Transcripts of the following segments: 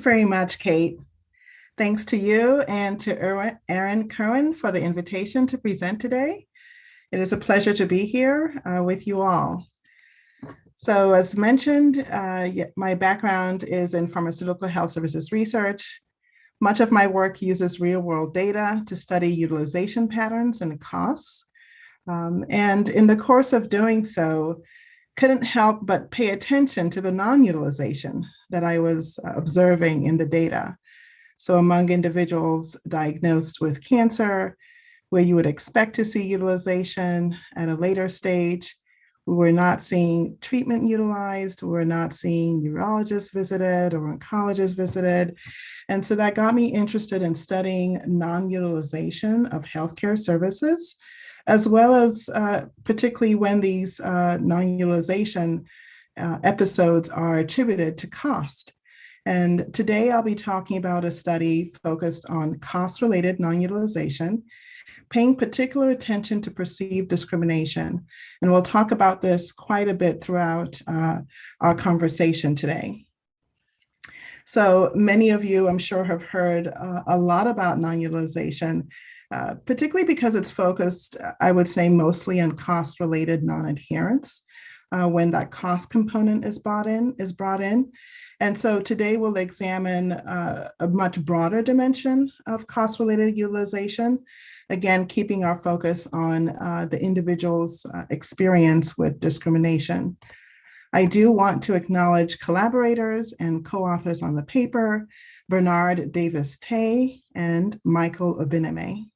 very much, Kate. Thanks to you and to Erin Curran for the invitation to present today. It is a pleasure to be here with you all. So as mentioned, my background is in pharmaceutical health services research. Much of my work uses real-world data to study utilization patterns and costs. And in the course of doing so, couldn't help but pay attention to the non-utilization that I was observing in the data. So among individuals diagnosed with cancer, where you would expect to see utilization at a later stage, we were not seeing treatment utilized, we were not seeing neurologists visited or oncologists visited. And so that got me interested in studying non-utilization of healthcare services, as well as particularly when these non-utilization episodes are attributed to cost. And today I'll be talking about a study focused on cost-related non-utilization, paying particular attention to perceived discrimination. And we'll talk about this quite a bit throughout our conversation today. So many of you, I'm sure, have heard a lot about non-utilization, particularly because it's focused, I would say, mostly on cost-related non-adherence when that cost component is brought in. And so today we'll examine a much broader dimension of cost-related utilization, again, keeping our focus on the individual's experience with discrimination. I do want to acknowledge collaborators and co-authors on the paper, Bernard Davis-Tay and Michael Obineme.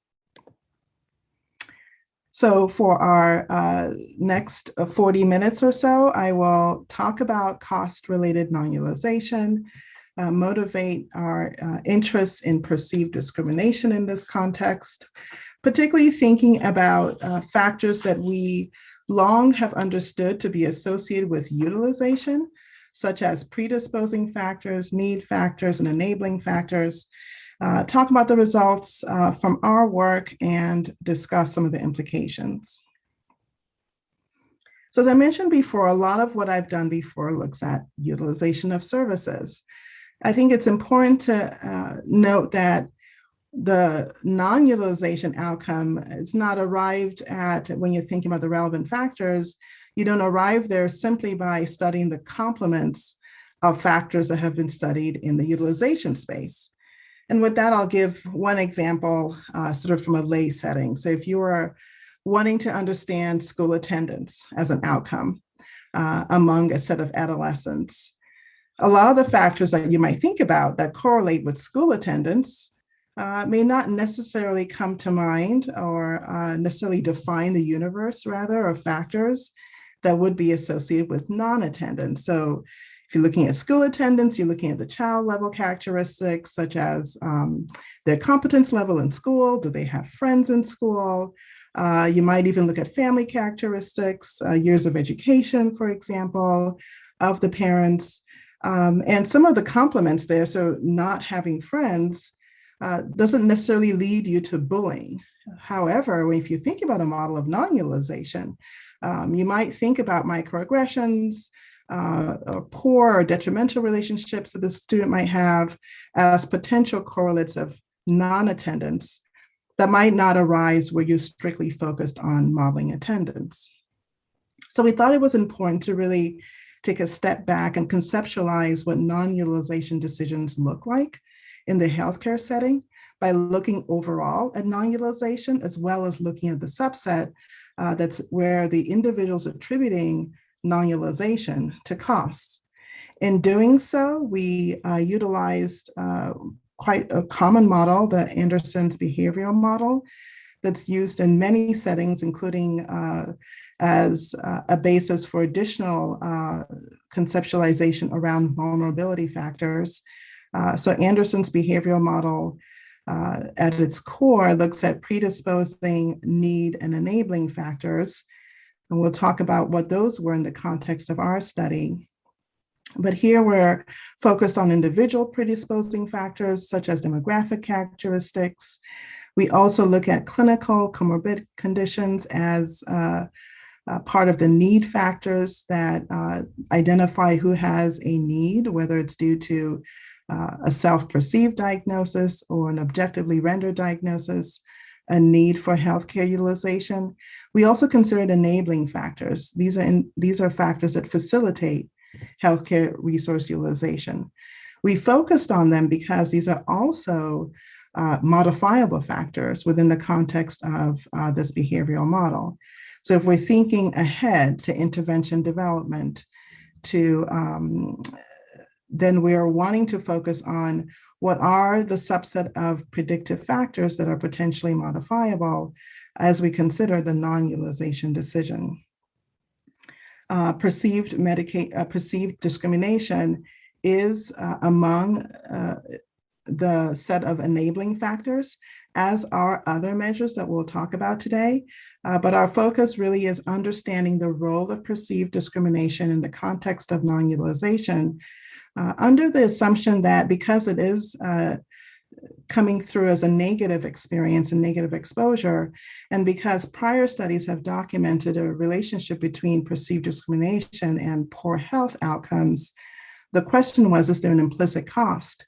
So for our next 40 minutes or so, I will talk about cost-related non-utilization, motivate our interests in perceived discrimination in this context, particularly thinking about factors that we long have understood to be associated with utilization, such as predisposing factors, need factors, and enabling factors. Talk about the results from our work and discuss some of the implications. So as I mentioned before, a lot of what I've done before looks at utilization of services. I think it's important to note that the non-utilization outcome is not arrived at when you're thinking about the relevant factors. You don't arrive there simply by studying the complements of factors that have been studied in the utilization space. And with that, I'll give one example sort of from a lay setting. So if you are wanting to understand school attendance as an outcome among a set of adolescents, a lot of the factors that you might think about that correlate with school attendance may not necessarily come to mind or necessarily define the universe, rather, of factors that would be associated with non-attendance. So if you're looking at school attendance, you're looking at the child level characteristics, such as their competence level in school. Do they have friends in school? You might even look at family characteristics, years of education, for example, of the parents. And some of the complements there, so not having friends, doesn't necessarily lead you to bullying. However, if you think about a model of non-utilization, you might think about microaggressions, or poor or detrimental relationships that the student might have as potential correlates of non-attendance that might not arise where you're strictly focused on modeling attendance. So we thought it was important to really take a step back and conceptualize what non-utilization decisions look like in the healthcare setting by looking overall at non-utilization, as well as looking at the subset that's where the individual's attributing non-utilization to costs. In doing so, we utilized quite a common model, the Anderson's behavioral model, that's used in many settings, including as a basis for additional conceptualization around vulnerability factors. So Anderson's behavioral model at its core looks at predisposing, need, and enabling factors. And we'll talk about what those were in the context of our study. But here we're focused on individual predisposing factors such as demographic characteristics. We also look at clinical comorbid conditions as part of the need factors that identify who has a need, whether it's due to a self-perceived diagnosis or an objectively rendered diagnosis, a need for healthcare utilization. We also considered enabling factors. These are factors that facilitate healthcare resource utilization. We focused on them because these are also modifiable factors within the context of this behavioral model. So if we're thinking ahead to intervention development, then we're wanting to focus on what are the subset of predictive factors that are potentially modifiable as we consider the non-utilization decision. Perceived discrimination is among the set of enabling factors, as are other measures that we'll talk about today. But our focus really is understanding the role of perceived discrimination in the context of non-utilization, under the assumption that because it is coming through as a negative experience and negative exposure, and because prior studies have documented a relationship between perceived discrimination and poor health outcomes, the question was, is there an implicit cost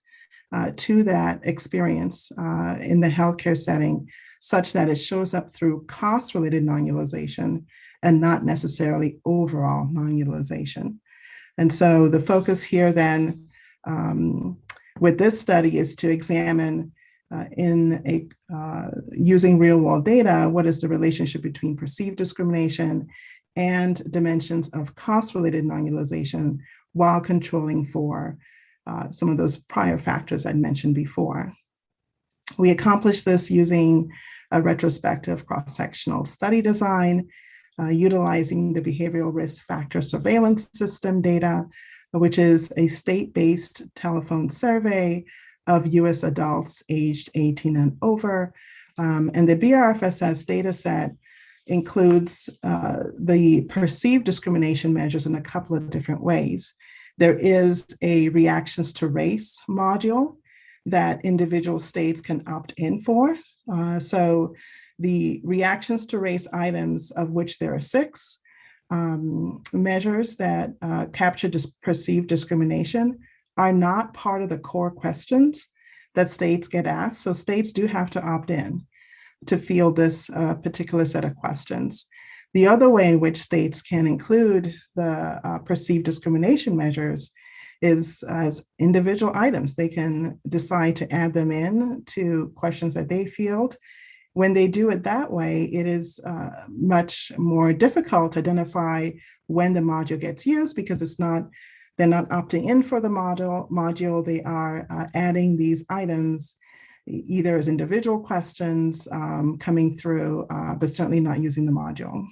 to that experience in the healthcare setting, such that it shows up through cost-related non-utilization and not necessarily overall non-utilization? And so the focus here then with this study is to examine using real-world data, what is the relationship between perceived discrimination and dimensions of cost-related non-utilization while controlling for some of those prior factors I'd mentioned before. We accomplished this using a retrospective cross-sectional study design, utilizing the behavioral risk factor surveillance system data, which is a state-based telephone survey of US adults aged 18 and over. And the BRFSS data set includes the perceived discrimination measures in a couple of different ways. There is a reactions to race module that individual states can opt in for. So the reactions to race items, of which there are 6 measures that capture perceived discrimination, are not part of the core questions that states get asked. So states do have to opt in to field this particular set of questions. The other way in which states can include the perceived discrimination measures is as individual items. They can decide to add them in to questions that they field. When they do it that way, it is much more difficult to identify when the module gets used, because they're not opting in for the module. They are adding these items either as individual questions coming through, but certainly not using the module.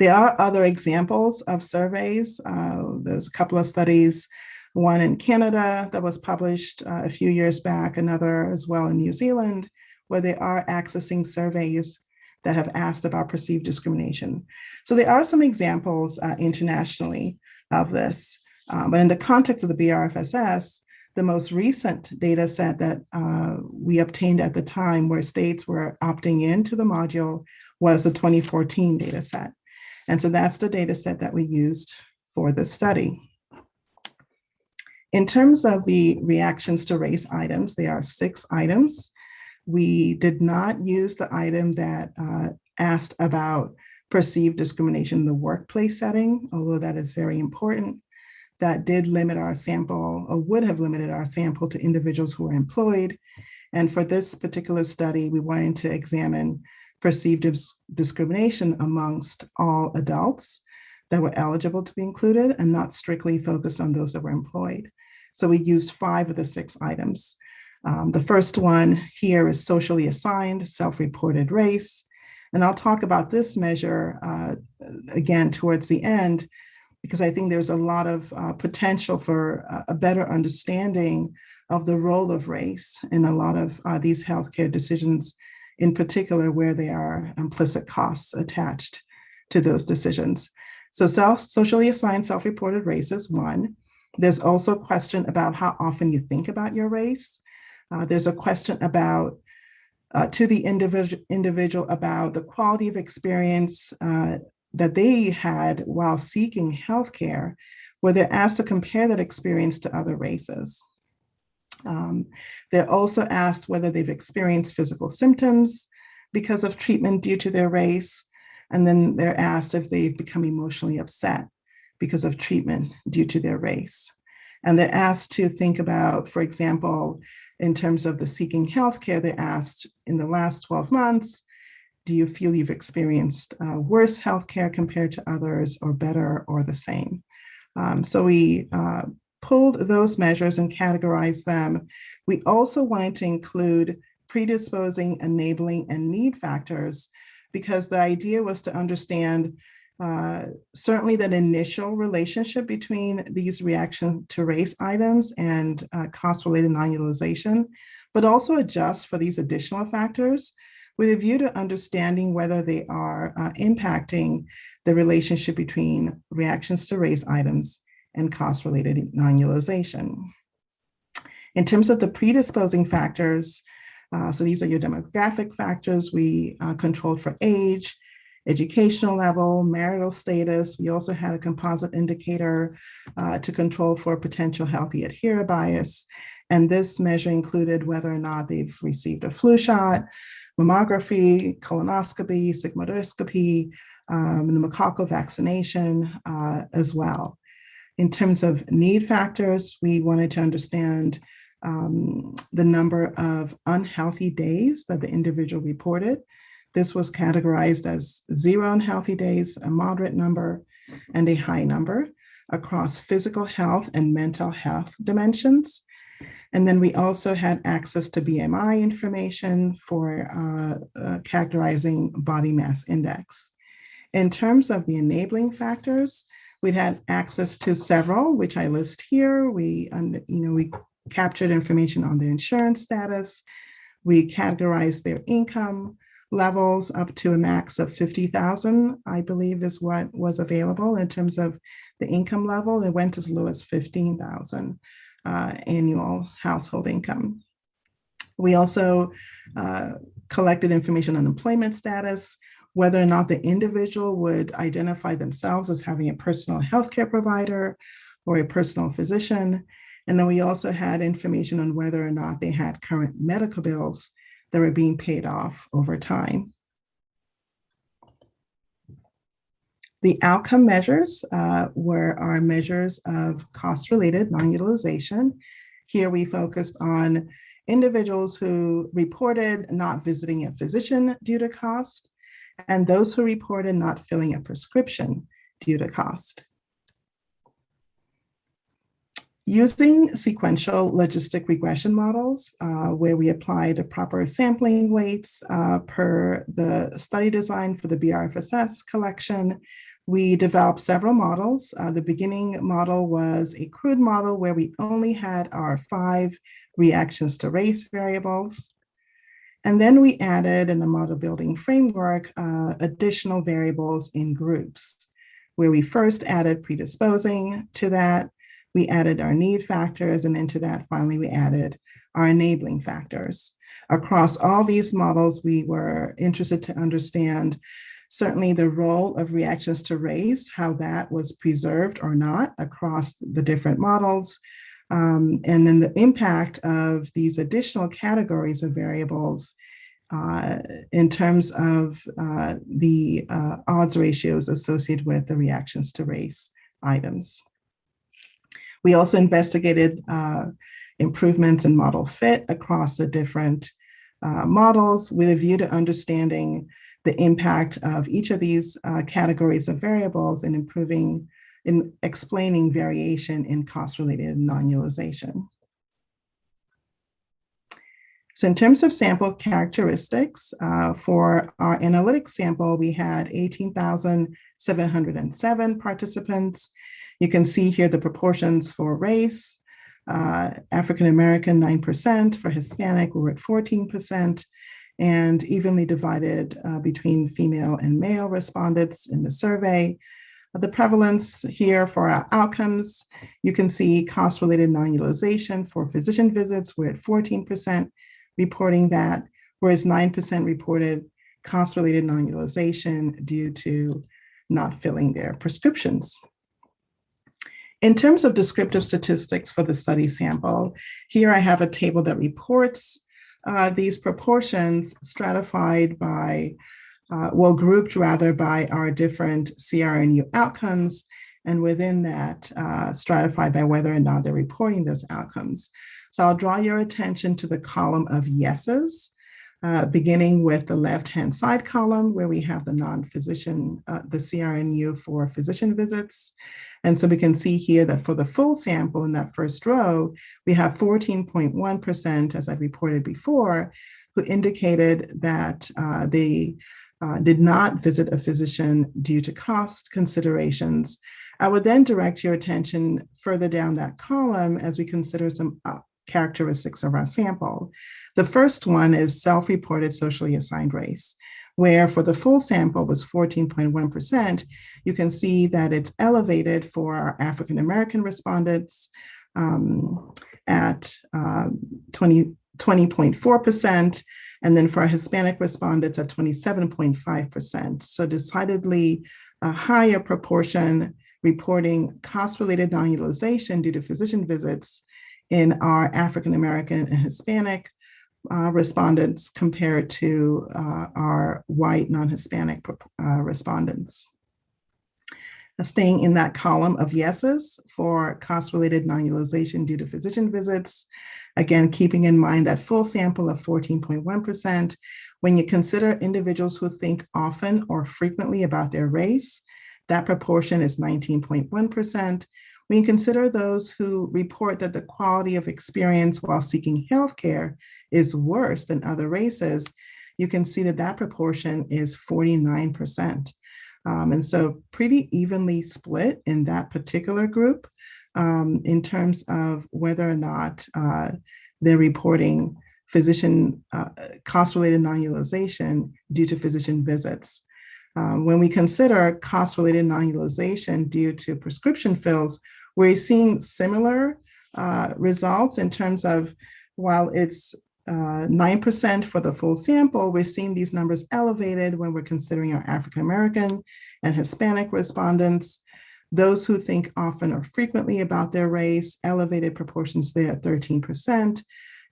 There are other examples of surveys. There's a couple of studies, one in Canada that was published a few years back, another as well in New Zealand, where they are accessing surveys that have asked about perceived discrimination. So there are some examples internationally of this, but in the context of the BRFSS, the most recent data set that we obtained at the time where states were opting into the module was the 2014 data set. And so that's the data set that we used for this study. In terms of the reactions to race items, there are 6 items. We did not use the item that asked about perceived discrimination in the workplace setting, although that is very important. That did limit our sample, or would have limited our sample, to individuals who are employed. And for this particular study, we wanted to examine perceived discrimination amongst all adults that were eligible to be included, and not strictly focused on those that were employed. So we used 5 of the 6 items. The first one here is socially assigned self-reported race. And I'll talk about this measure again towards the end, because I think there's a lot of potential for a better understanding of the role of race in a lot of these healthcare decisions, in particular where there are implicit costs attached to those decisions. So socially assigned self-reported race is one. There's also a question about how often you think about your race. There's a question about to the individual about the quality of experience that they had while seeking healthcare, where they're asked to compare that experience to other races. They're also asked whether they've experienced physical symptoms because of treatment due to their race. And then they're asked if they've become emotionally upset because of treatment due to their race. And they're asked to think about, for example, in terms of the seeking healthcare, they're asked in the last 12 months, do you feel you've experienced worse healthcare compared to others, or better, or the same? So we pulled those measures and categorized them. We also wanted to include predisposing, enabling, and need factors, because the idea was to understand certainly that initial relationship between these reaction to race items and cost-related non-utilization, but also adjust for these additional factors with a view to understanding whether they are impacting the relationship between reactions to race items and cost-related non-utilization. In terms of the predisposing factors, so these are your demographic factors. We controlled for age, educational level, marital status. We also had a composite indicator to control for potential healthy adherer bias. And this measure included whether or not they've received a flu shot, mammography, colonoscopy, sigmoidoscopy, pneumococcal vaccination as well. In terms of need factors, we wanted to understand the number of unhealthy days that the individual reported. This was categorized as 0 unhealthy days, a moderate number, and a high number across physical health and mental health dimensions. And then we also had access to BMI information for characterizing body mass index. In terms of the enabling factors, we'd had access to several, which I list here. We captured information on their insurance status. We categorized their income levels up to a max of 50,000, I believe is what was available in terms of the income level. It went as low as 15,000 annual household income. We also collected information on employment status, whether or not the individual would identify themselves as having a personal healthcare provider or a personal physician. And then we also had information on whether or not they had current medical bills that were being paid off over time. The outcome measures were our measures of cost-related non-utilization. Here we focused on individuals who reported not visiting a physician due to cost, and those who reported not filling a prescription due to cost. Using sequential logistic regression models, where we applied the proper sampling weights per the study design for the BRFSS collection, we developed several models. The beginning model was a crude model where we only had our 5 reactions to race variables. And then we added in the model building framework additional variables in groups, where we first added predisposing to that. We added our need factors, and into that, finally, we added our enabling factors. Across all these models, we were interested to understand certainly the role of reactions to race, how that was preserved or not across the different models, and then the impact of these additional categories of variables in terms of the odds ratios associated with the reactions to race items. We also investigated improvements in model fit across the different models with a view to understanding the impact of each of these categories of variables in explaining variation in cost-related non-utilization. So in terms of sample characteristics, for our analytic sample, we had 18,707 participants. You can see here the proportions for race, African-American 9%, for Hispanic we were at 14%, and evenly divided between female and male respondents in the survey. The prevalence here for our outcomes, you can see cost-related non-utilization for physician visits, we're at 14% reporting that, whereas 9% reported cost-related non-utilization due to not filling their prescriptions. In terms of descriptive statistics for the study sample, here I have a table that reports these proportions stratified by, grouped rather by our different CRNU outcomes, and within that, stratified by whether or not they're reporting those outcomes. So I'll draw your attention to the column of yeses, beginning with the left-hand side column where we have the non-physician, the CRNU for physician visits. And so we can see here that for the full sample in that first row, we have 14.1%, as I reported before, who indicated that they did not visit a physician due to cost considerations. I would then direct your attention further down that column as we consider some characteristics of our sample. The first one is self-reported socially assigned race, where for the full sample was 14.1%. You can see that it's elevated for our African-American respondents at 20.4%, and then for our Hispanic respondents at 27.5%. So decidedly a higher proportion reporting cost-related non-utilization due to physician visits in our African-American and Hispanic respondents compared to our white non-Hispanic respondents. Staying in that column of yeses for cost-related non-utilization due to physician visits, again, keeping in mind that full sample of 14.1%, when you consider individuals who think often or frequently about their race, that proportion is 19.1%. When you consider those who report that the quality of experience while seeking healthcare is worse than other races, you can see that that proportion is 49%. And so pretty evenly split in that particular group in terms of whether or not they're reporting physician cost-related non-utilization due to physician visits. When we consider cost-related non-utilization due to prescription fills, we're seeing similar results in terms of, while it's 9% for the full sample, we're seeing these numbers elevated when we're considering our African-American and Hispanic respondents. Those who think often or frequently about their race, elevated proportions there at 13%,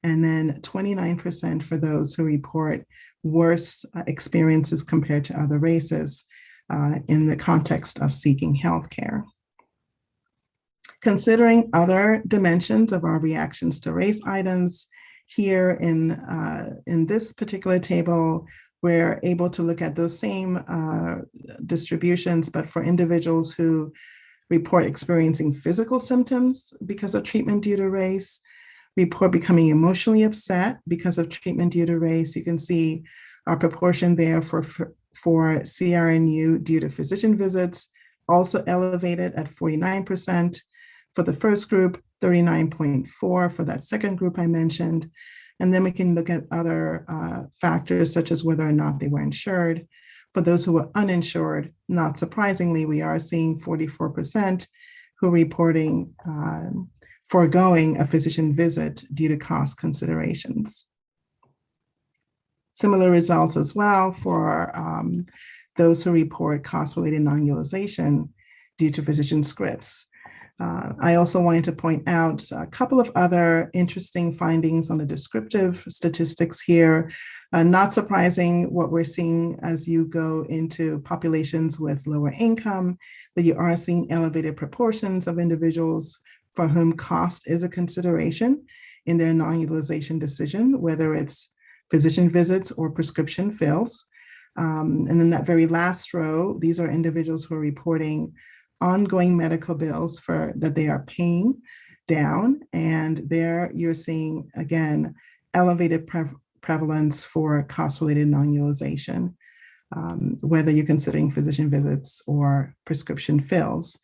and then 29% for those who report worse experiences compared to other races in the context of seeking healthcare. Considering other dimensions of our reactions to race items, here in this particular table, we're able to look at those same distributions, but for individuals who report experiencing physical symptoms because of treatment due to race, report becoming emotionally upset because of treatment due to race. You can see our proportion there for CRNU due to physician visits, also elevated at 49%. For the first group, 39.4 for that second group I mentioned. And then we can look at other factors such as whether or not they were insured. For those who were uninsured, not surprisingly, we are seeing 44% who are reporting foregoing a physician visit due to cost considerations. Similar results as well for those who report cost-related non-utilization due to physician scripts. I also wanted to point out a couple of other interesting findings on the descriptive statistics here. Not surprising what we're seeing as you go into populations with lower income, that you are seeing elevated proportions of individuals for whom cost is a consideration in their non-utilization decision, whether it's physician visits or prescription fills. And then that very last row, these are individuals who are reporting ongoing medical bills that they are paying down. And there you're seeing, again, elevated prevalence for cost-related non-utilization, whether you're considering physician visits or prescription fills.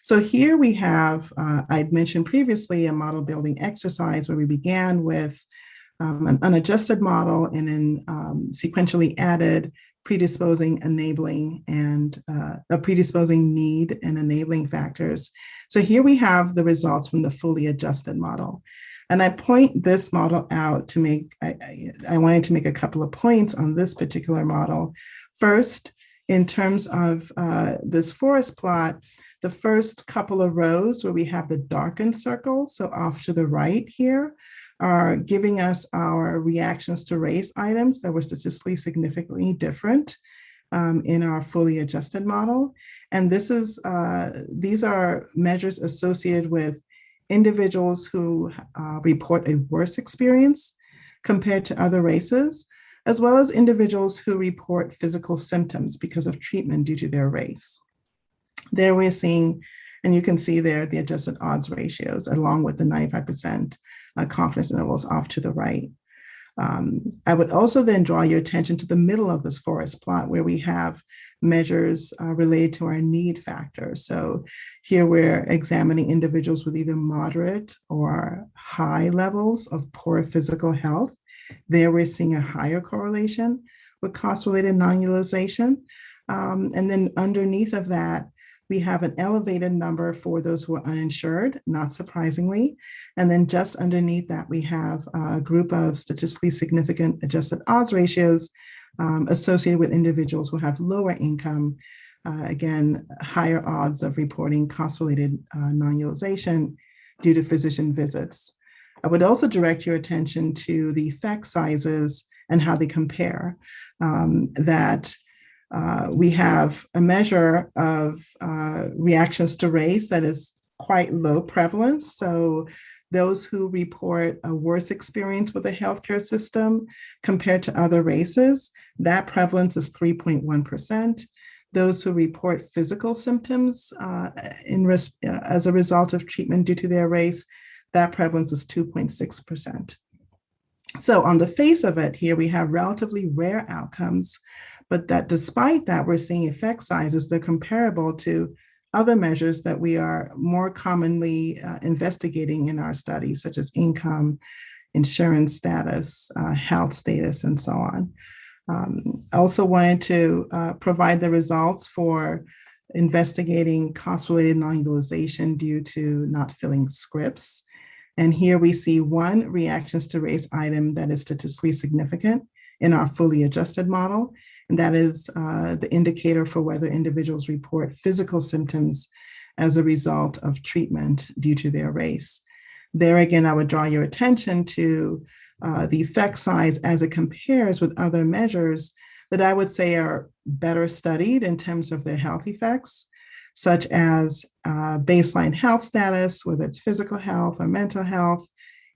So here we have, I'd mentioned previously, a model building exercise where we began with an unadjusted model and then sequentially added predisposing, enabling, and a predisposing need and enabling factors. So here we have the results from the fully adjusted model. And I point this model out to make, I wanted to make a couple of points on this particular model. First, in terms of this forest plot, The first couple of rows where we have the darkened circles, so off to the right here, are giving us our reactions to race items that were statistically significantly different in our fully adjusted model. And these are measures associated with individuals who report a worse experience compared to other races, as well as individuals who report physical symptoms because of treatment due to their race. There we're seeing, and you can see there the adjusted odds ratios along with the 95% confidence intervals off to the right. I would also then draw your attention to the middle of this forest plot where we have measures related to our need factor. So here we're examining individuals with either moderate or high levels of poor physical health. There we're seeing a higher correlation with cost-related non-utilization. And then underneath of that, we have an elevated number for those who are uninsured, not surprisingly. And then just underneath that, we have a group of statistically significant adjusted odds ratios associated with individuals who have lower income, again, higher odds of reporting cost-related non-utilization due to physician visits. I would also direct your attention to the effect sizes and how they compare. We have a measure of reactions to race that is quite low prevalence. So those who report a worse experience with the healthcare system compared to other races, that prevalence is 3.1%. Those who report physical symptoms as a result of treatment due to their race, that prevalence is 2.6%. So on the face of it, here we have relatively rare outcomes, but that despite that, we're seeing effect sizes that are comparable to other measures that we are more commonly investigating in our studies, such as income, insurance status, health status, and so on. I also wanted to provide the results for investigating cost-related non-utilization due to not filling scripts. And here we see one reactions to race item that is statistically significant in our fully adjusted model. And that is the indicator for whether individuals report physical symptoms as a result of treatment due to their race. There again, I would draw your attention to the effect size as it compares with other measures that I would say are better studied in terms of their health effects, such as baseline health status, whether it's physical health or mental health,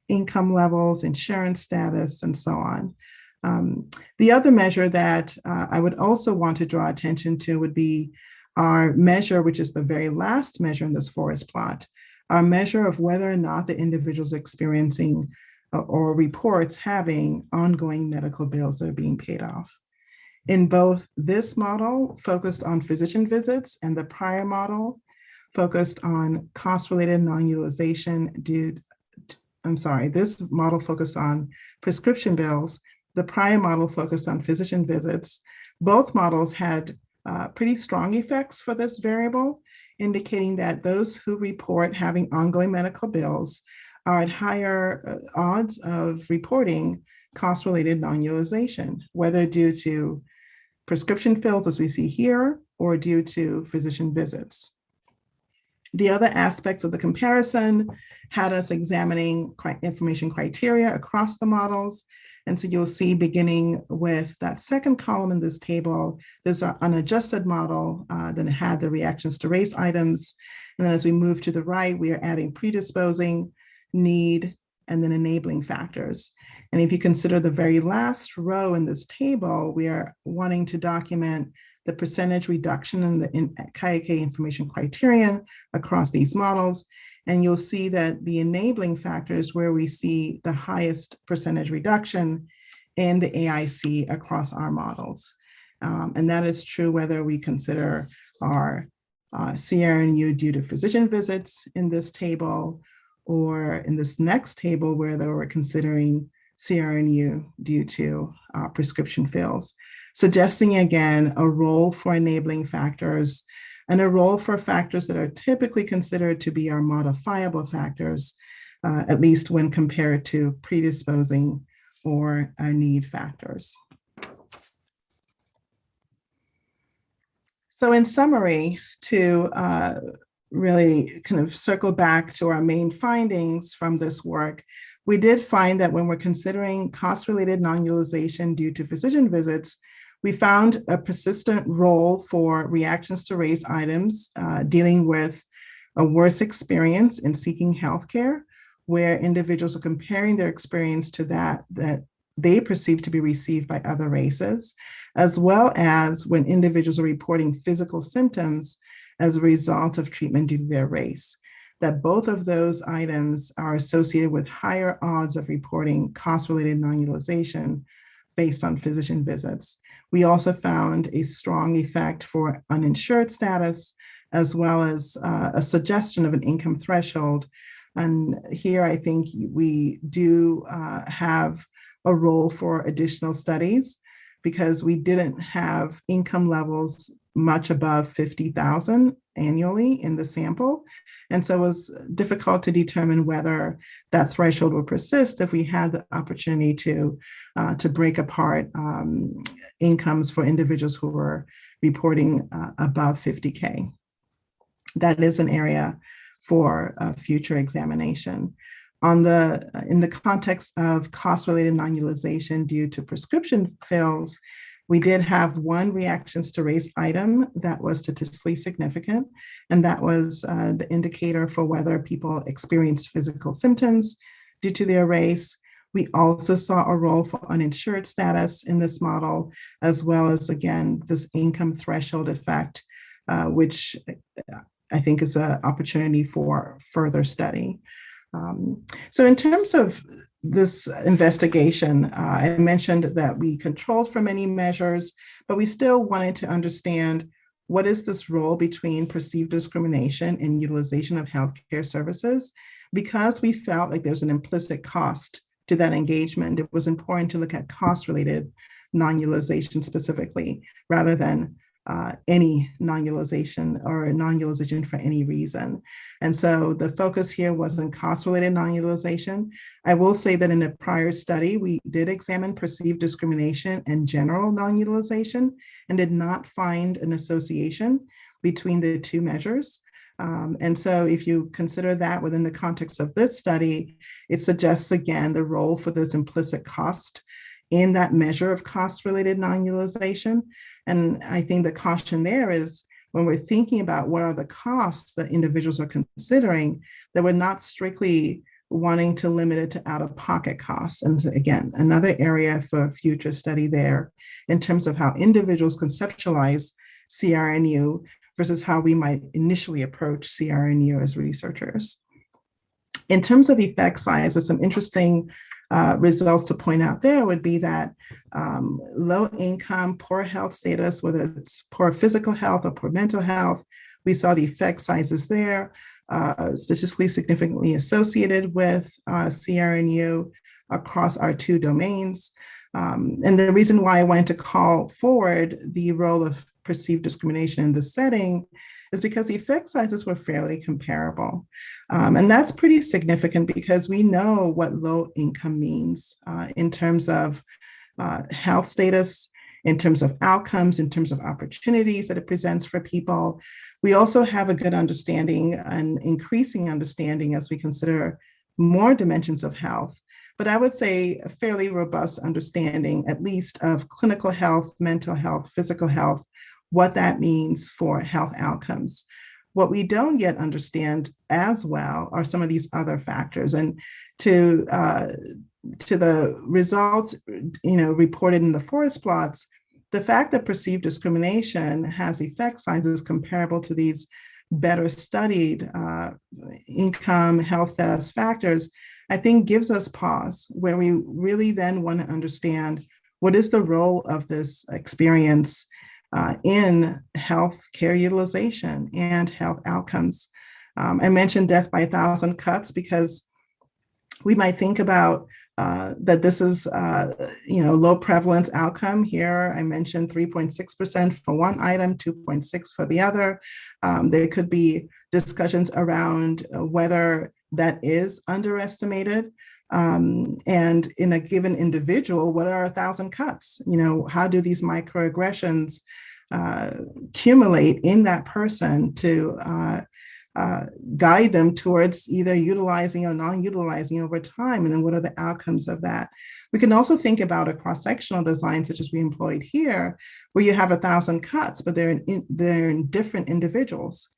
income levels, insurance status, and so on. The other measure that I would also want to draw attention to would be our measure, which is the very last measure in this forest plot, our measure of whether or not the individual is experiencing or reports having ongoing medical bills that are being paid off. In both this model focused on physician visits and the prior model focused on cost-related non-utilization this model focused on prescription bills. The prior model focused on physician visits. Both models had pretty strong effects for this variable, indicating that those who report having ongoing medical bills are at higher odds of reporting cost-related non-utilization, whether due to prescription fills, as we see here, or due to physician visits. The other aspects of the comparison had us examining information criteria across the models. And so you'll see beginning with that second column in this table, there's our unadjusted model that had the reactions to race items. And then as we move to the right, we are adding predisposing, need, and then enabling factors. And if you consider the very last row in this table, we are wanting to document the percentage reduction in the KIK information criterion across these models. And you'll see that the enabling factors where we see the highest percentage reduction in the AIC across our models. And that is true whether we consider our CRNU due to physician visits in this table, or in this next table where they were considering CRNU due to prescription fills, suggesting again a role for enabling factors and a role for factors that are typically considered to be our modifiable factors, at least when compared to predisposing or need factors. So in summary, to really kind of circle back to our main findings from this work, we did find that when we're considering cost-related non-utilization due to physician visits, we found a persistent role for reactions to race items dealing with a worse experience in seeking healthcare, where individuals are comparing their experience to that they perceive to be received by other races, as well as when individuals are reporting physical symptoms as a result of treatment due to their race, that both of those items are associated with higher odds of reporting cost-related non-utilization based on physician visits. We also found a strong effect for uninsured status, as well as a suggestion of an income threshold. And here I think we do have a role for additional studies, because we didn't have income levels much above 50,000 annually in the sample. And so it was difficult to determine whether that threshold would persist if we had the opportunity to break apart incomes for individuals who were reporting above 50K. That is an area for future examination. In the context of cost-related non-utilization due to prescription fills, we did have one reactions to race item that was statistically significant, and that was the indicator for whether people experienced physical symptoms due to their race. We also saw a role for uninsured status in this model, as well as, again, this income threshold effect, which I think is an opportunity for further study. So in terms of this investigation, I mentioned that we controlled for many measures, but we still wanted to understand what is this role between perceived discrimination and utilization of healthcare services. Because we felt like there's an implicit cost to that engagement, it was important to look at cost-related non-utilization specifically, rather than any non-utilization or non-utilization for any reason. And so the focus here was on cost-related non-utilization. I will say that in a prior study, we did examine perceived discrimination and general non-utilization and did not find an association between the two measures. And so if you consider that within the context of this study, it suggests, again, the role for this implicit cost in that measure of cost-related non-utilization. And I think the caution there is when we're thinking about what are the costs that individuals are considering, that we're not strictly wanting to limit it to out-of-pocket costs. And again, another area for future study there in terms of how individuals conceptualize CRNU versus how we might initially approach CRNU as researchers. In terms of effect size, there's some interesting results to point out there would be that low income, poor health status, whether it's poor physical health or poor mental health, we saw the effect sizes there, statistically significantly associated with CRNU across our two domains. And the reason why I wanted to call forward the role of perceived discrimination in this setting is because the effect sizes were fairly comparable. And that's pretty significant because we know what low income means in terms of health status, in terms of outcomes, in terms of opportunities that it presents for people. We also have a good understanding and increasing understanding as we consider more dimensions of health. But I would say a fairly robust understanding, at least of clinical health, mental health, physical health, what that means for health outcomes. What we don't yet understand as well are some of these other factors. And to the results, reported in the forest plots, the fact that perceived discrimination has effect sizes comparable to these better studied income, health status factors, I think gives us pause, where we really then want to understand what is the role of this experience in health care utilization and health outcomes. I mentioned death by 1,000 cuts because we might think about that this is low prevalence outcome here. I mentioned 3.6% for one item, 2.6 for the other. There could be discussions around whether that is underestimated. And in a given individual, what are 1,000 cuts? How do these microaggressions accumulate in that person to guide them towards either utilizing or non-utilizing over time, and then what are the outcomes of that. We can also think about a cross-sectional design such as we employed here, where you have 1,000 cuts, but they're in different individuals,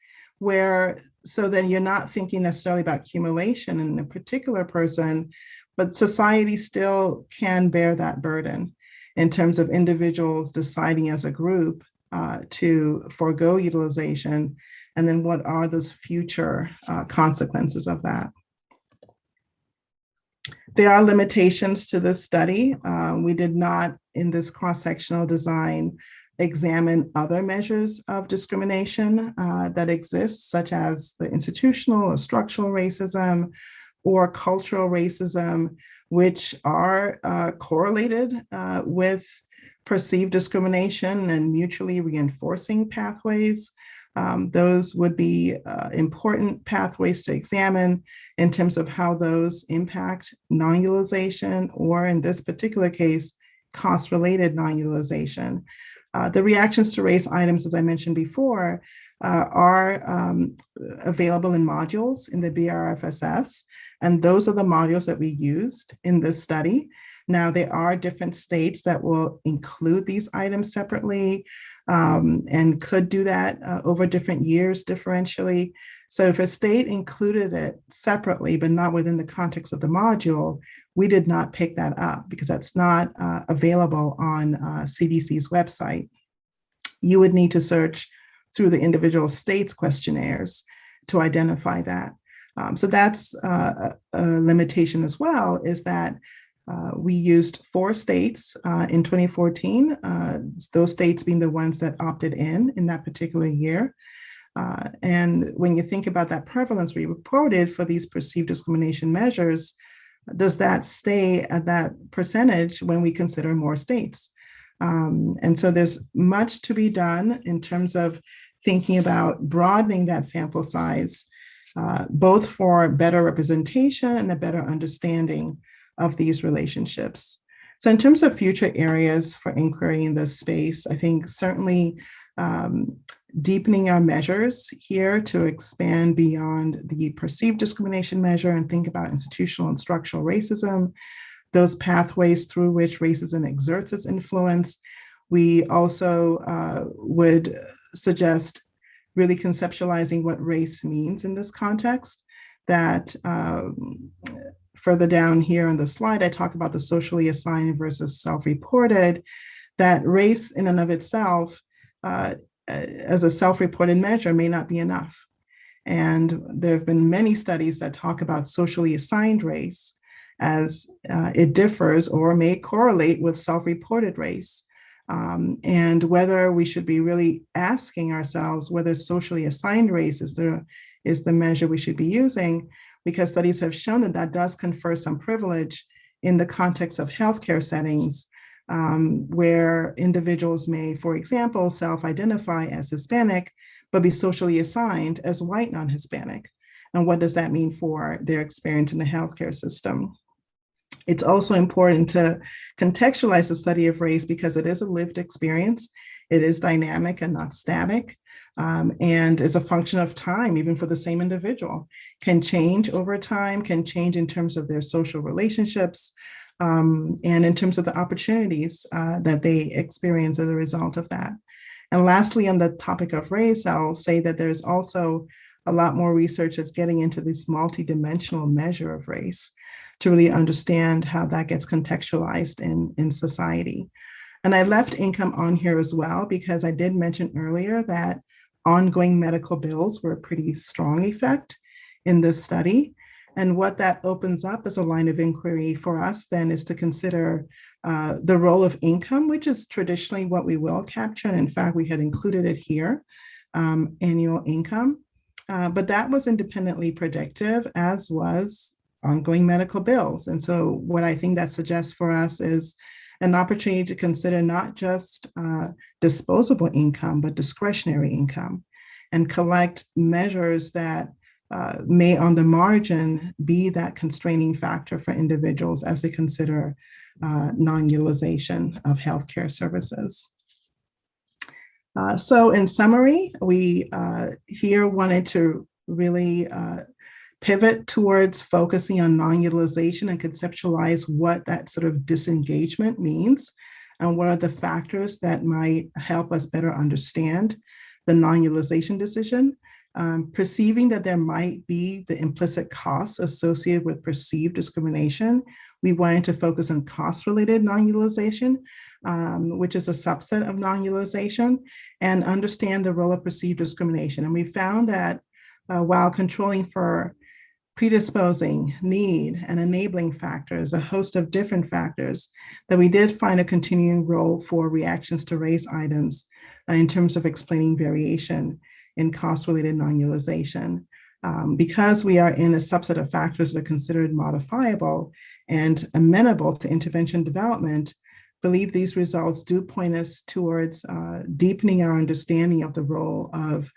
so then you're not thinking necessarily about accumulation in a particular person, but society still can bear that burden in terms of individuals deciding as a group to forego utilization, and then what are those future consequences of that. There are limitations to this study. We did not, in this cross-sectional design, examine other measures of discrimination that exist, such as the institutional or structural racism or cultural racism, which are correlated with perceived discrimination and mutually reinforcing pathways. Those would be important pathways to examine in terms of how those impact non-utilization, or in this particular case, cost-related non-utilization. The reactions to race items, as I mentioned before, are available in modules in the BRFSS, and those are the modules that we used in this study. Now, there are different states that will include these items separately and could do that over different years differentially. So if a state included it separately, but not within the context of the module, we did not pick that up because that's not available on CDC's website. You would need to search through the individual states questionnaires to identify that. So that's a limitation as well, is that we used 4 states in 2014, those states being the ones that opted in that particular year. And when you think about that prevalence we reported for these perceived discrimination measures, does that stay at that percentage when we consider more states? And so there's much to be done in terms of thinking about broadening that sample size, both for better representation and a better understanding of these relationships. So in terms of future areas for inquiry in this space, I think certainly deepening our measures here to expand beyond the perceived discrimination measure and think about institutional and structural racism, those pathways through which racism exerts its influence. We also would suggest really conceptualizing what race means in this context. That further down here on the slide, I talk about the socially assigned versus self-reported, that race in and of itself as a self-reported measure may not be enough. And there have been many studies that talk about socially assigned race as it differs or may correlate with self-reported race. And whether we should be really asking ourselves whether socially assigned race is the measure we should be using, because studies have shown that that does confer some privilege in the context of healthcare settings, where individuals may, for example, self-identify as Hispanic, but be socially assigned as white non-Hispanic. And what does that mean for their experience in the healthcare system? It's also important to contextualize the study of race because it is a lived experience. It is dynamic and not static, and is a function of time, even for the same individual. Can change over time, can change in terms of their social relationships, and in terms of the opportunities that they experience as a result of that. And lastly, on the topic of race, I'll say that there's also a lot more research that's getting into this multidimensional measure of race to really understand how that gets contextualized in society. And I left income on here as well, because I did mention earlier that ongoing medical bills were a pretty strong effect in this study. And what that opens up as a line of inquiry for us then is to consider the role of income, which is traditionally what we will capture. And in fact, we had included it here, annual income. But that was independently predictive, as was ongoing medical bills. And so what I think that suggests for us is an opportunity to consider not just disposable income, but discretionary income, and collect measures that may on the margin be that constraining factor for individuals as they consider non-utilization of healthcare services. So in summary, we here wanted to really pivot towards focusing on non-utilization and conceptualize what that sort of disengagement means and what are the factors that might help us better understand the non-utilization decision. Perceiving that there might be the implicit costs associated with perceived discrimination, we wanted to focus on cost-related non-utilization, which is a subset of non-utilization, and understand the role of perceived discrimination. And we found that while controlling for predisposing, need, and enabling factors, a host of different factors, that we did find a continuing role for reactions to race items in terms of explaining variation in cost-related non-utilization. Because we are in a subset of factors that are considered modifiable and amenable to intervention development, believe these results do point us towards deepening our understanding of the role of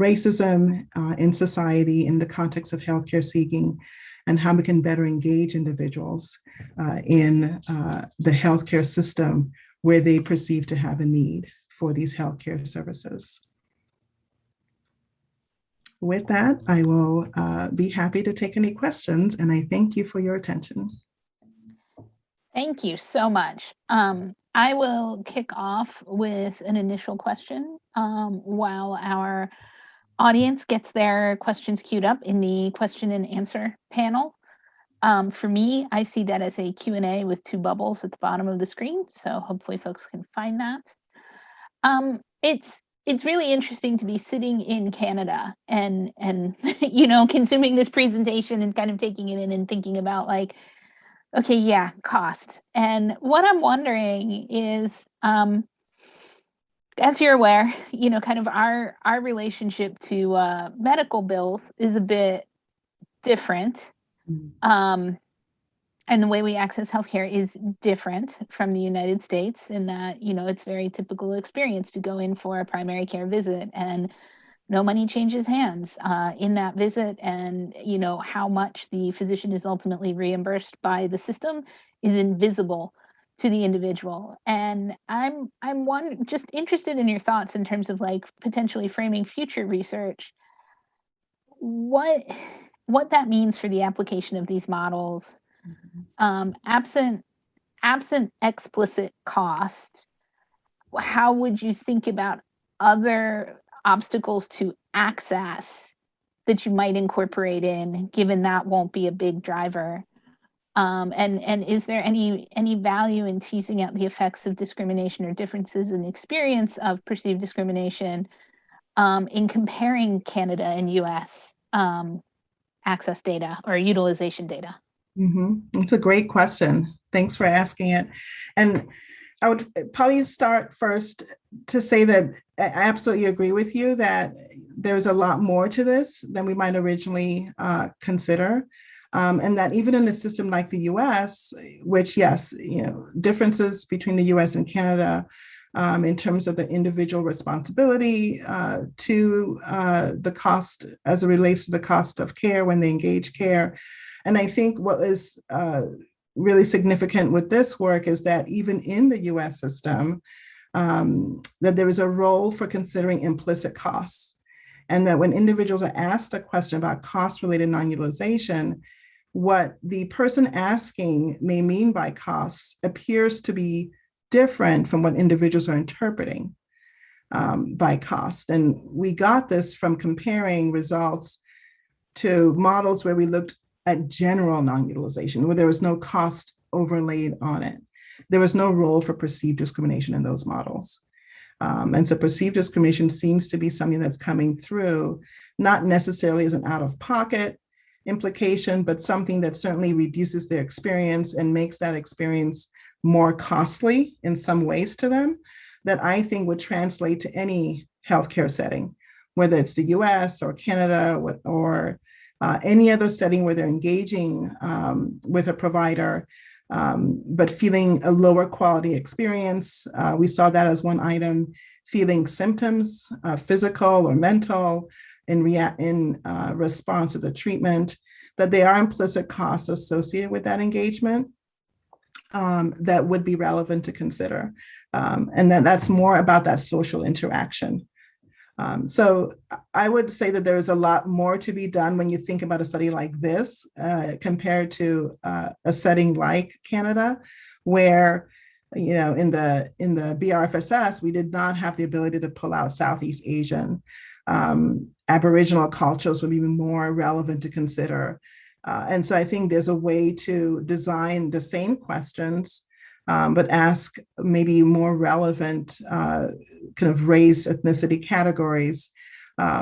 racism in society in the context of healthcare seeking, and how we can better engage individuals in the healthcare system where they perceive to have a need for these healthcare services. With that, I will be happy to take any questions, and I thank you for your attention. Thank you so much. I will kick off with an initial question while our audience gets their questions queued up in the question and answer panel. For me, I see that as a Q&A with two bubbles at the bottom of the screen, so hopefully folks can find that. It's really interesting to be sitting in Canada and you know, consuming this presentation and kind of taking it in and thinking about like, okay, yeah, cost. And what I'm wondering is, as you're aware, you know, kind of our relationship to medical bills is a bit different. And the way we access healthcare is different from the United States in that, you know, it's very typical experience to go in for a primary care visit and no money changes hands in that visit. And, you know, how much the physician is ultimately reimbursed by the system is invisible to the individual. And I'm just interested in your thoughts in terms of like potentially framing future research, what that means for the application of these models. Absent explicit cost, how would you think about other obstacles to access that you might incorporate in, given that won't be a big driver? And is there any value in teasing out the effects of discrimination or differences in experience of perceived discrimination in comparing Canada and US access data or utilization data? It's a great question. Thanks for asking it. And I would probably start first to say that I absolutely agree with you that there's a lot more to this than we might originally consider. And that even in a system like the US, which yes, you know, differences between the US and Canada in terms of the individual responsibility to the cost as it relates to the cost of care when they engage care. And I think what is really significant with this work is that even in the US system, that there is a role for considering implicit costs. And that when individuals are asked a question about cost-related non-utilization, what the person asking may mean by costs appears to be different from what individuals are interpreting by cost. And we got this from comparing results to models where we looked at general non-utilization, where there was no cost overlaid on it. There was no role for perceived discrimination in those models. And so perceived discrimination seems to be something that's coming through, not necessarily as an out-of-pocket implication, but something that certainly reduces their experience and makes that experience more costly in some ways to them, that I think would translate to any healthcare setting, whether it's the US or Canada or any other setting where they're engaging with a provider, but feeling a lower quality experience. We saw that as one item, feeling symptoms, physical or mental, in response to the treatment, that there are implicit costs associated with that engagement that would be relevant to consider. And that's more about that social interaction. So I would say that there's a lot more to be done when you think about a study like this compared to a setting like Canada, where in the BRFSS we did not have the ability to pull out Southeast Asian. Aboriginal cultures would be more relevant to consider. And so I think there's a way to design the same questions, but ask maybe more relevant kind of race, ethnicity categories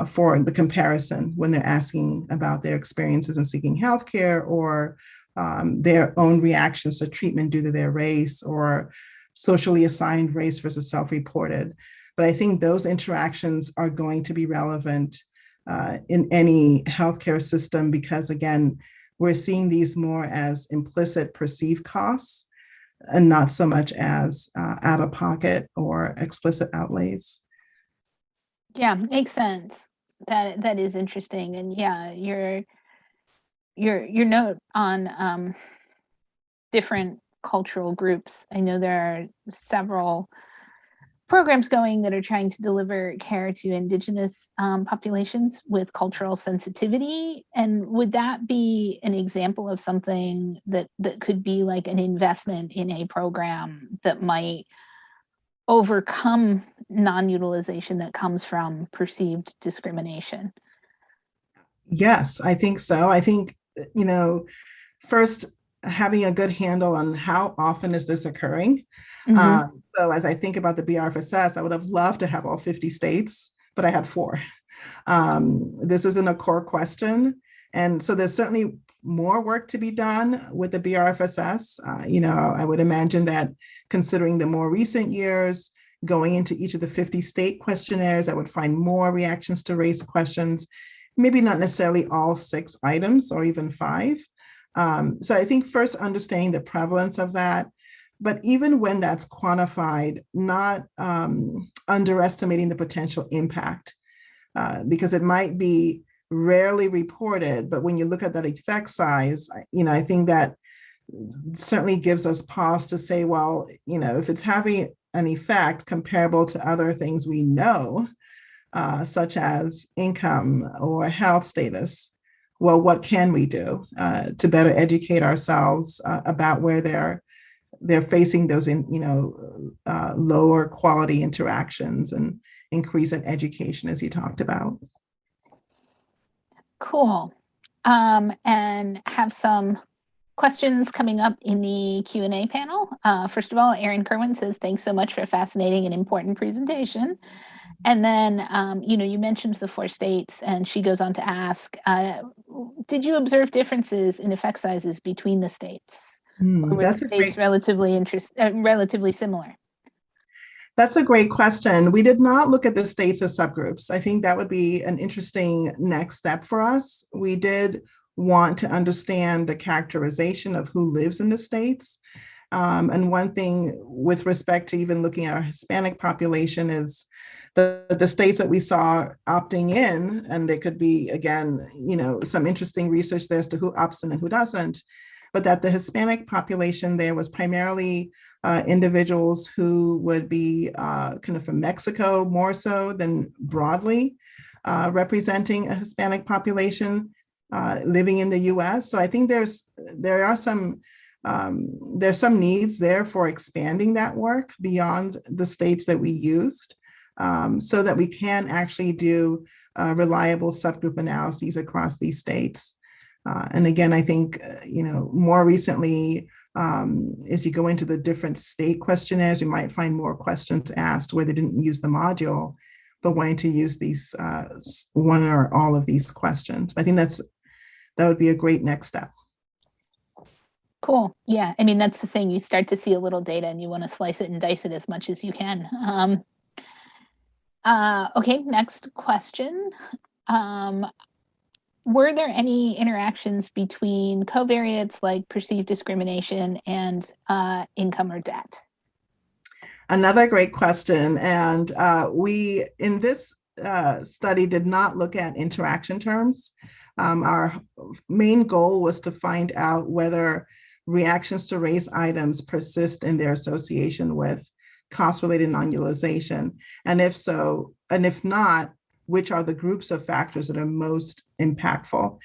for the comparison when they're asking about their experiences in seeking healthcare or their own reactions to treatment due to their race or socially assigned race versus self-reported. But I think those interactions are going to be relevant in any healthcare system because, again, we're seeing these more as implicit perceived costs and not so much as out of pocket or explicit outlays. Yeah, makes sense. That is interesting. And yeah, your note on different cultural groups. I know there are several programs going that are trying to deliver care to Indigenous populations with cultural sensitivity. And would that be an example of something that could be like an investment in a program that might overcome non-utilization that comes from perceived discrimination? Yes, I think so. I think, first, having a good handle on how often is this occurring. Mm-hmm. So as I think about the BRFSS, I would have loved to have all 50 states, but I had 4. This isn't a core question. And so there's certainly more work to be done with the BRFSS. I would imagine that considering the more recent years, going into each of the 50 state questionnaires, I would find more reactions to race questions, maybe not necessarily all 6 items or even 5. So I think first understanding the prevalence of that, but even when that's quantified, not underestimating the potential impact, because it might be rarely reported, but when you look at that effect size, I think that certainly gives us pause to say, well, if it's having an effect comparable to other things we know, such as income or health status, well, what can we do to better educate ourselves about where they're facing those lower quality interactions and increase in education, as you talked about. Cool. And have some questions coming up in the Q&A panel. First of all, Erin Kerwin says, thanks so much for a fascinating and important presentation. And then, you mentioned the 4 states, and she goes on to ask, did you observe differences in effect sizes between the states? Or were the states relatively similar? That's a great question. We did not look at the states as subgroups. I think that would be an interesting next step for us. We did want to understand the characterization of who lives in the states. And one thing with respect to even looking at our Hispanic population is the states that we saw opting in, and there could be, again, some interesting research there as to who opts in and who doesn't, but that the Hispanic population there was primarily individuals who would be kind of from Mexico more so than broadly representing a Hispanic population living in the U.S. So I think there's some needs there for expanding that work beyond the states that we used, so that we can actually do reliable subgroup analyses across these states. And again, I think, more recently, as you go into the different state questionnaires, you might find more questions asked where they didn't use the module, but wanting to use these one or all of these questions. I think that would be a great next step. Cool. Yeah. I mean, that's the thing. You start to see a little data and you want to slice it and dice it as much as you can. Okay, next question. Were there any interactions between covariates like perceived discrimination and income or debt? Another great question. And we, in this study, did not look at interaction terms. Our main goal was to find out whether reactions to race items persist in their association with cost-related non-utilization. And if so, and if not, which are the groups of factors that are most impactful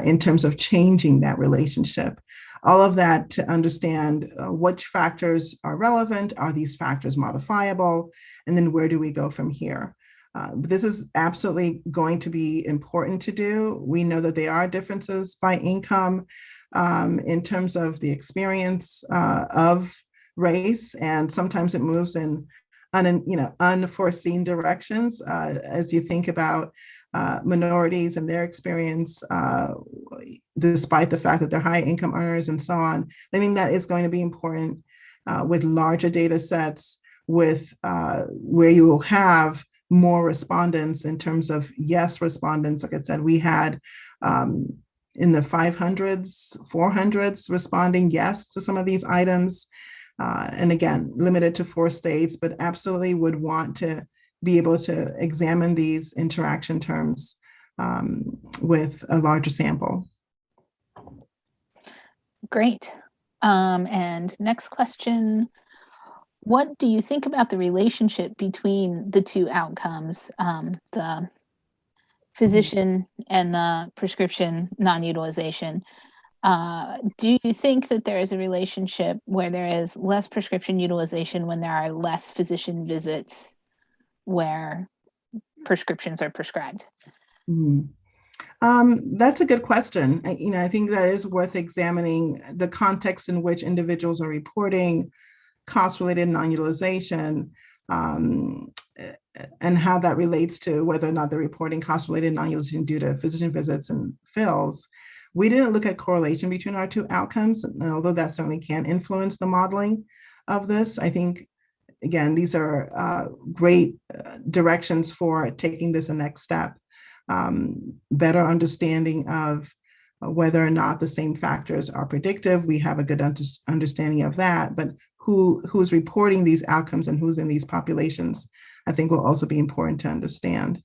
in terms of changing that relationship. All of that to understand which factors are relevant, are these factors modifiable, and then where do we go from here? This is absolutely going to be important to do. We know that there are differences by income in terms of the experience of race, and sometimes it moves in unforeseen directions as you think about minorities and their experience, despite the fact that they're high income earners and so on. I think that is going to be important with larger data sets, with where you will have more respondents in terms of yes respondents. Like I said, we had in the 500s, 400s responding yes to some of these items. And again, limited to 4 states, but absolutely would want to be able to examine these interaction terms with a larger sample. Great. And next question. What do you think about the relationship between the two outcomes, the physician and the prescription non-utilization? Do you think that there is a relationship where there is less prescription utilization when there are less physician visits where prescriptions are prescribed? That's a good question. I think that is worth examining the context in which individuals are reporting cost-related non-utilization, and how that relates to whether or not they're reporting cost-related non-utilization due to physician visits and fills. We didn't look at correlation between our two outcomes, and although that certainly can influence the modeling of this, I think, again, these are great directions for taking this a next step. Better understanding of whether or not the same factors are predictive. We have a good understanding of that, but who's reporting these outcomes and who's in these populations, I think will also be important to understand.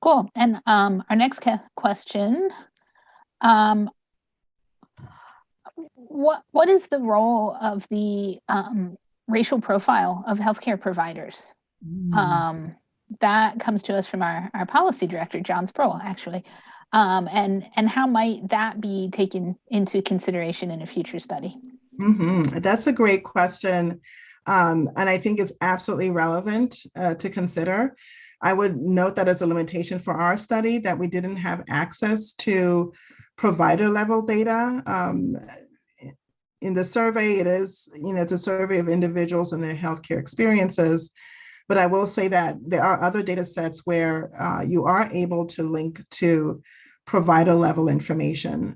Cool. And our next question, what is the role of the racial profile of healthcare providers? That comes to us from our policy director, John Sproul, actually. And how might that be taken into consideration in a future study? That's a great question. And I think it's absolutely relevant to consider. I would note that as a limitation for our study that we didn't have access to provider level data. In the survey, it's a survey of individuals and their healthcare experiences. But I will say that there are other data sets where you are able to link to provider level information.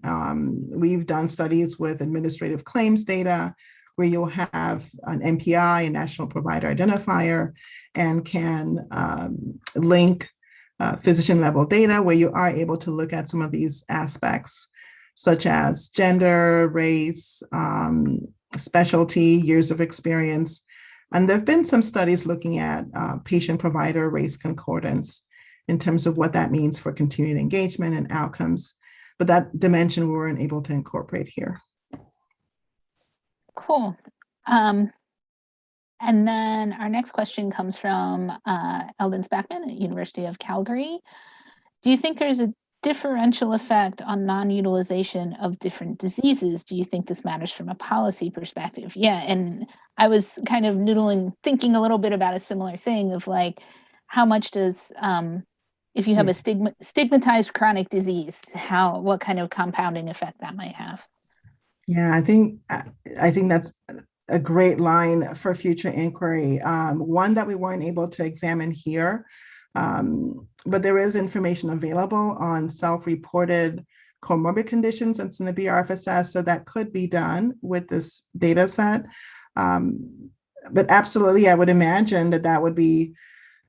We've done studies with administrative claims data where you'll have an NPI, a national provider identifier, and can link physician level data where you are able to look at some of these aspects, such as gender, race, specialty, years of experience. And there have been some studies looking at patient-provider race concordance in terms of what that means for continued engagement and outcomes. But that dimension we weren't able to incorporate here. Cool. And then our next question comes from Eldon Spackman at University of Calgary. Do you think there's a differential effect on non-utilization of different diseases? Do you think this matters from a policy perspective? Yeah, and I was kind of thinking a little bit about a similar thing of like, how much does, if you have a stigmatized chronic disease, what kind of compounding effect that might have? Yeah, I think that's a great line for future inquiry. One that we weren't able to examine here, but there is information available on self-reported comorbid conditions that's in the BRFSS, so that could be done with this data set. But absolutely, I would imagine that would be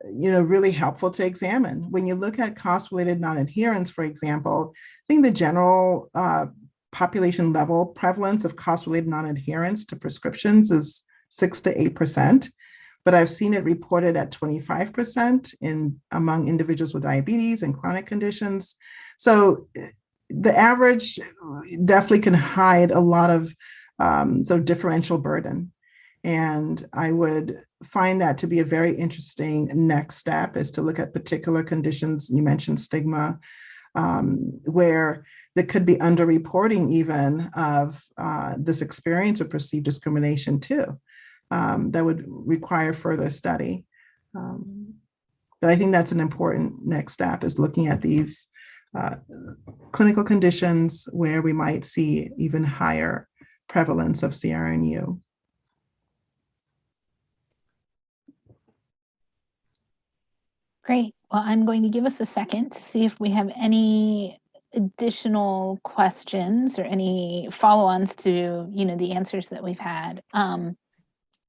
really helpful to examine. When you look at cost-related non-adherence, for example, I think the general population level prevalence of cost-related non-adherence to prescriptions is 6 to 8%, but I've seen it reported at 25% among individuals with diabetes and chronic conditions. So the average definitely can hide a lot of sort of differential burden. And I would find that to be a very interesting next step, is to look at particular conditions. You mentioned stigma, where there could be underreporting even of this experience of perceived discrimination too. That would require further study. But I think that's an important next step, is looking at these clinical conditions where we might see even higher prevalence of CRNU. Great. Well, I'm going to give us a second to see if we have any additional questions or any follow-ons to, the answers that we've had.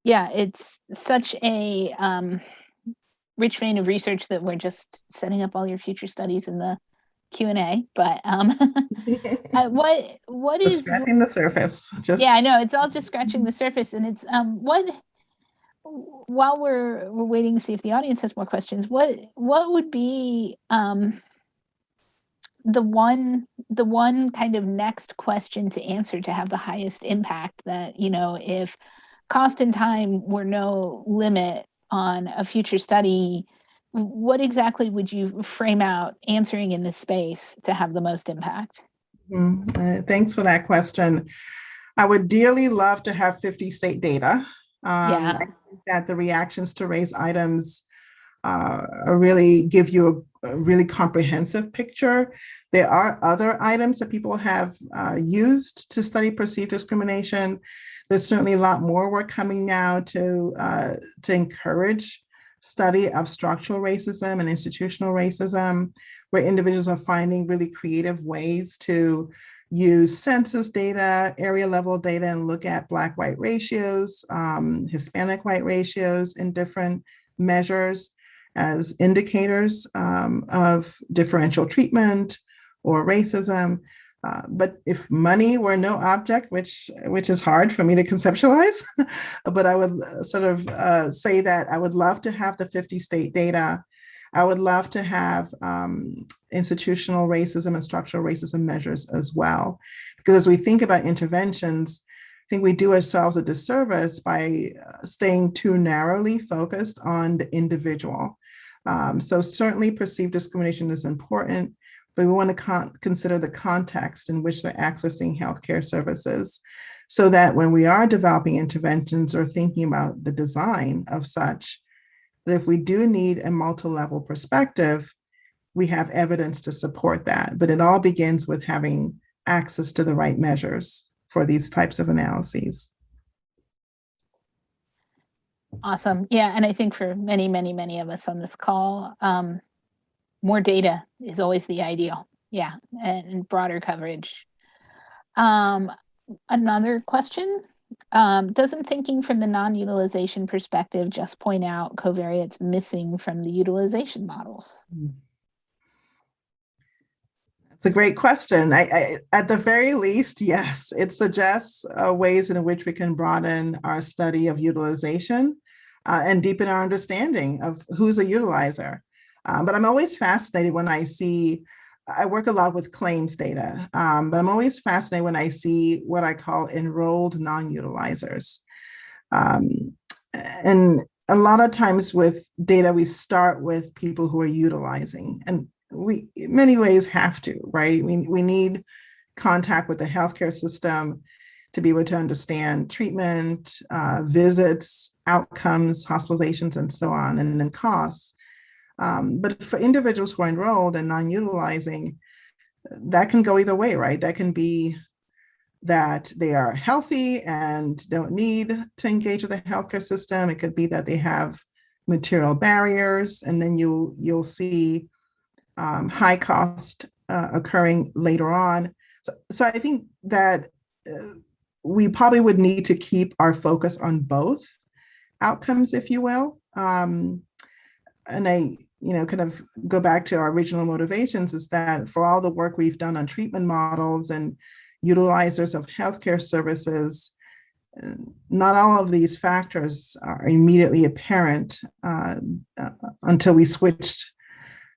Yeah, it's such a rich vein of research that we're just setting up all your future studies in the Q&A. But what Just is scratching the surface? Yeah, I know, it's all just scratching the surface, and it's while we're waiting to see if the audience has more questions, what would be the one kind of next question to answer to have the highest impact, that if cost and time were no limit on a future study, what exactly would you frame out answering in this space to have the most impact? Thanks for that question. I would dearly love to have 50 state data. Yeah. I think that the reactions to race items really give you a really comprehensive picture. There are other items that people have used to study perceived discrimination. There's certainly a lot more work coming now to encourage study of structural racism and institutional racism, where individuals are finding really creative ways to use census data, area level data, and look at Black-white ratios, Hispanic-white ratios in different measures as indicators of differential treatment or racism. But if money were no object, which is hard for me to conceptualize, but I would sort of say that I would love to have the 50 state data. I would love to have institutional racism and structural racism measures as well. Because as we think about interventions, I think we do ourselves a disservice by staying too narrowly focused on the individual. So certainly perceived discrimination is important, but we want to consider the context in which they're accessing healthcare services, so that when we are developing interventions or thinking about the design of such, that if we do need a multi-level perspective, we have evidence to support that. But it all begins with having access to the right measures for these types of analyses. Awesome. Yeah, and I think for many, many, many of us on this call, more data is always the ideal. Yeah, and broader coverage. Another question. Doesn't thinking from the non-utilization perspective just point out covariates missing from the utilization models? It's a great question. I at the very least, yes, it suggests ways in which we can broaden our study of utilization and deepen our understanding of who's a utilizer. But I'm always fascinated when I work a lot with claims data, but I'm always fascinated when I see what I call enrolled non-utilizers. And a lot of times with data, we start with people who are utilizing, and we in many ways have to, right? We need contact with the healthcare system to be able to understand treatment, visits, outcomes, hospitalizations, and so on, and then costs. But for individuals who are enrolled and non-utilizing, that can go either way, right? That can be that they are healthy and don't need to engage with the healthcare system. It could be that they have material barriers, and then you'll see high cost occurring later on. So I think that we probably would need to keep our focus on both outcomes, if you will. And I kind of go back to our original motivations, is that for all the work we've done on treatment models and utilizers of healthcare services, not all of these factors are immediately apparent until we switched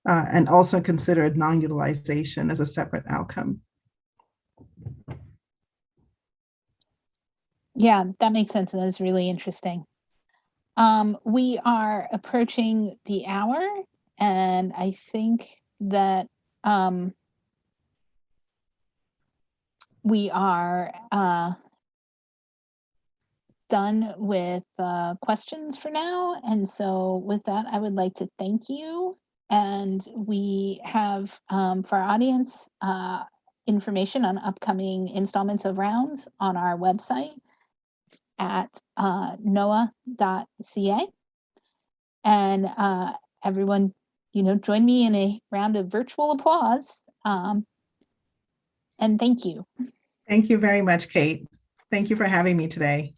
and also considered non-utilization as a separate outcome. Yeah, that makes sense. And that's really interesting. We are approaching the hour, and I think that we are done with questions for now. And so with that, I would like to thank you. And we have, for our audience, information on upcoming installments of rounds on our website at noah.ca. And everyone, join me in a round of virtual applause. And thank you. Thank you very much, Kate. Thank you for having me today.